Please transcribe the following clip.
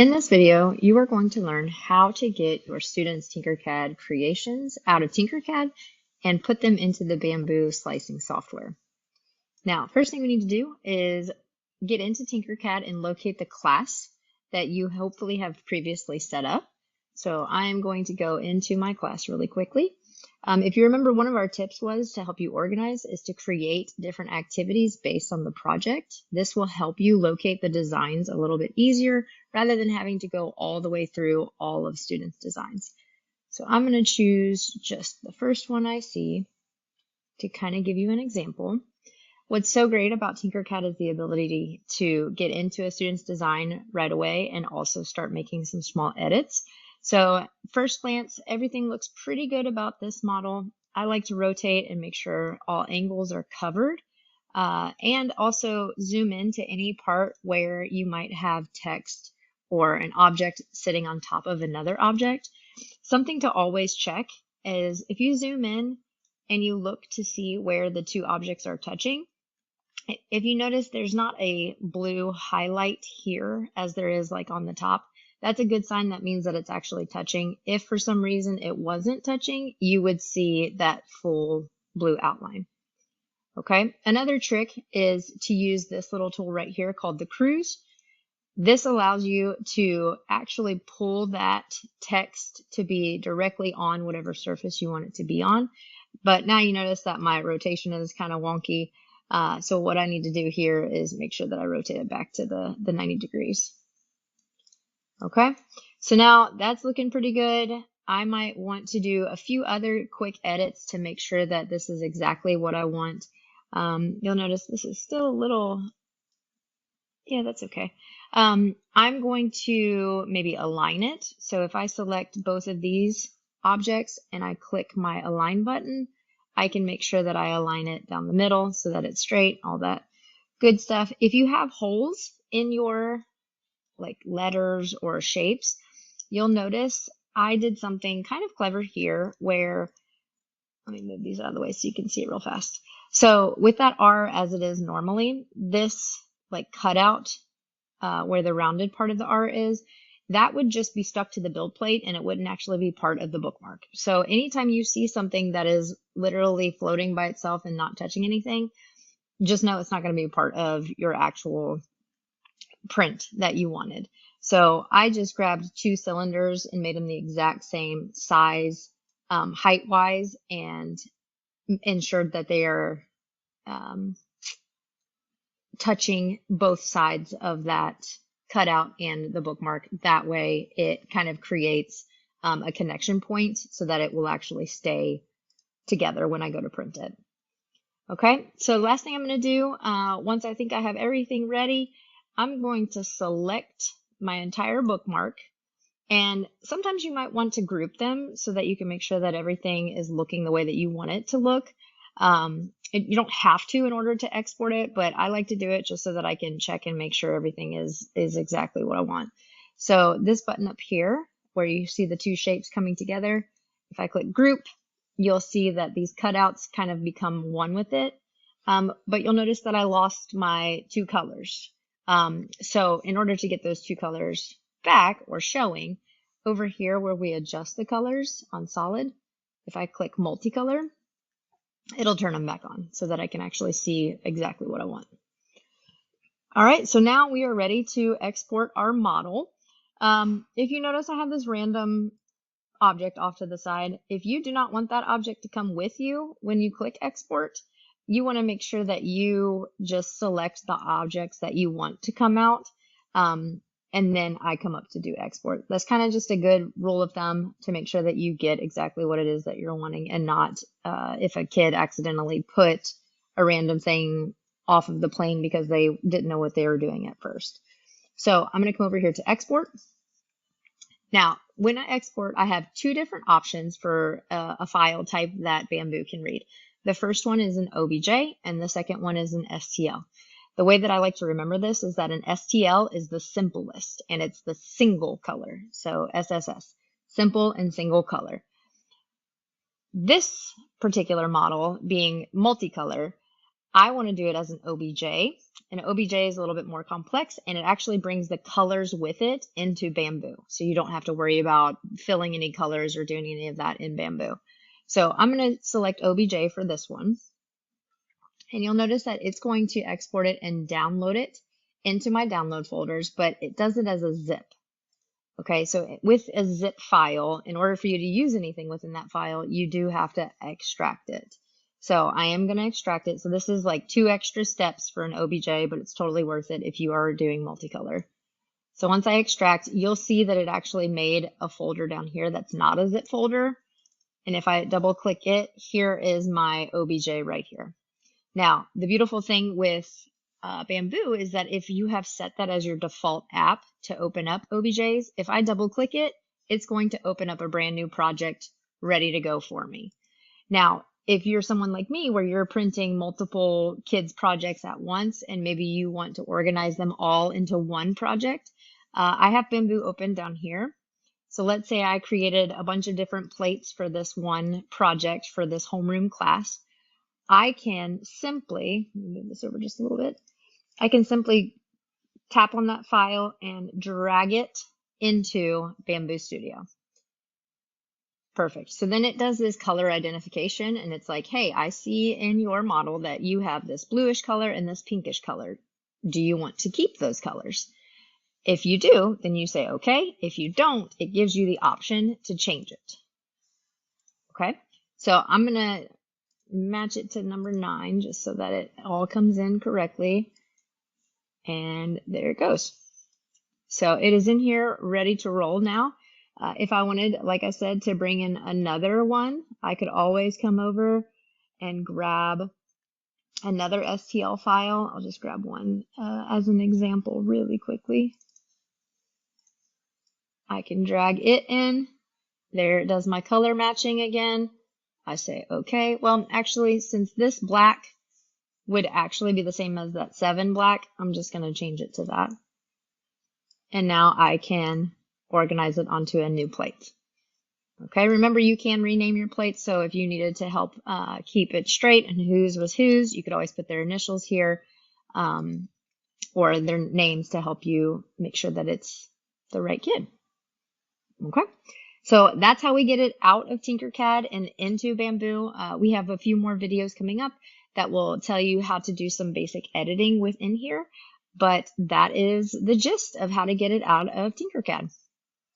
In this video, you are going to learn how to get your students' Tinkercad creations out of Tinkercad and put them into the Bambu slicing software. Now, first thing we need to do is get into Tinkercad and locate the class that you hopefully have previously set up. So I'm going to go into my class really quickly. If you remember, one of our tips was to help you organize is to create different activities based on the project. This will help you locate the designs a little bit easier rather than having to go all the way through all of students' designs. So I'm going to choose just the first one I see to kind of give you an example. What's so great about Tinkercad is the ability to get into a student's design right away and also start making some small edits. So first glance, everything looks pretty good about this model. I like to rotate and make sure all angles are covered and also zoom into any part where you might have text or an object sitting on top of another object. Something to always check is if you zoom in and you look to see where the two objects are touching, if you notice there's not a blue highlight here as there is like on the top, that's a good sign. That means that it's actually touching. If for some reason it wasn't touching, you would see that full blue outline. Okay, another trick is to use this little tool right here called the cruise. This allows you to actually pull that text to be directly on whatever surface you want it to be on. But now you notice that my rotation is kind of wonky. So what I need to do here is make sure that I rotate it back to the 90 degrees. Okay, so now that's looking pretty good. I might want to do a few other quick edits to make sure that this is exactly what I want. You'll notice this is still a little, yeah, that's okay. I'm going to maybe align it. So if I select both of these objects and I click my align button, I can make sure that I align it down the middle so that it's straight, all that good stuff. If you have holes in your like letters or shapes, you'll notice I did something kind of clever here where, let me move these out of the way so you can see it real fast. So with that R as it is normally, this like cutout where the rounded part of the R is, that would just be stuck to the build plate and it wouldn't actually be part of the bookmark. So anytime you see something that is literally floating by itself and not touching anything, just know it's not going to be a part of your actual print that you wanted. So I just grabbed two cylinders and made them the exact same size, height wise, and ensured that they are touching both sides of that cutout and the bookmark. That way it kind of creates a connection point so that it will actually stay together when I go to print it. Okay, so last thing I'm going to do, once I think I have everything ready, I'm going to select my entire bookmark. And sometimes you might want to group them so that you can make sure that everything is looking the way that you want it to look. You don't have to in order to export it, but I like to do it just so that I can check and make sure everything is exactly what I want. So this button up here, where you see the two shapes coming together, if I click group, you'll see that these cutouts kind of become one with it. But you'll notice that I lost my two colors. So in order to get those two colors back or showing, over here where we adjust the colors on solid, if I click multicolor, it'll turn them back on so that I can actually see exactly what I want. All right, so now we are ready to export our model. If you notice, I have this random object off to the side. If you do not want that object to come with you when you click export, you want to make sure that you just select the objects that you want to come out. And then I come up to do export. That's kind of just a good rule of thumb to make sure that you get exactly what it is that you're wanting and not if a kid accidentally put a random thing off of the plane because they didn't know what they were doing at first. So I'm going to come over here to export. Now, when I export, I have two different options for a file type that Bambu can read. The first one is an OBJ and the second one is an STL. The way that I like to remember this is that an STL is the simplest and it's the single color. So SSS, simple and single color. This particular model being multicolor, I want to do it as an OBJ, and OBJ is a little bit more complex, and it actually brings the colors with it into Bambu. So you don't have to worry about filling any colors or doing any of that in Bambu. So I'm going to select OBJ for this one. And you'll notice that it's going to export it and download it into my download folders, but it does it as a zip. Okay, so with a zip file, in order for you to use anything within that file, you do have to extract it. So I am going to extract it. So this is like 2 extra steps for an OBJ, but it's totally worth it if you are doing multicolor. So once I extract, you'll see that it actually made a folder down here that's not a zip folder. And if I double click it, here is my OBJ right here. Now, the beautiful thing with Bambu is that if you have set that as your default app to open up OBJs, if I double click it, it's going to open up a brand new project ready to go for me. Now, if you're someone like me where you're printing multiple kids' projects at once and maybe you want to organize them all into one project, I have Bambu open down here. So let's say I created a bunch of different plates for this one project for this homeroom class. I can simply, let me move this over just a little bit. I can simply tap on that file and drag it into Bambu Studio. Perfect. So then it does this color identification and it's like, hey, I see in your model that you have this bluish color and this pinkish color. Do you want to keep those colors? If you do, then you say, okay. If you don't, it gives you the option to change it. Okay. So I'm going to match it to number 9 just so that it all comes in correctly. And there it goes. So it is in here ready to roll now. If I wanted, like I said, to bring in another one, I could always come over and grab another STL file. I'll just grab one as an example really quickly. I can drag it in. There it does my color matching again. I say, okay, well, actually, since this black would actually be the same as that 7 black, I'm just going to change it to that. And now I can organize it onto a new plate. Okay, remember you can rename your plates, so if you needed to help keep it straight and whose was whose, you could always put their initials here or their names to help you make sure that it's the right kid. Okay, so that's how we get it out of Tinkercad and into Bambu. We have a few more videos coming up that will tell you how to do some basic editing within here, but that is the gist of how to get it out of Tinkercad.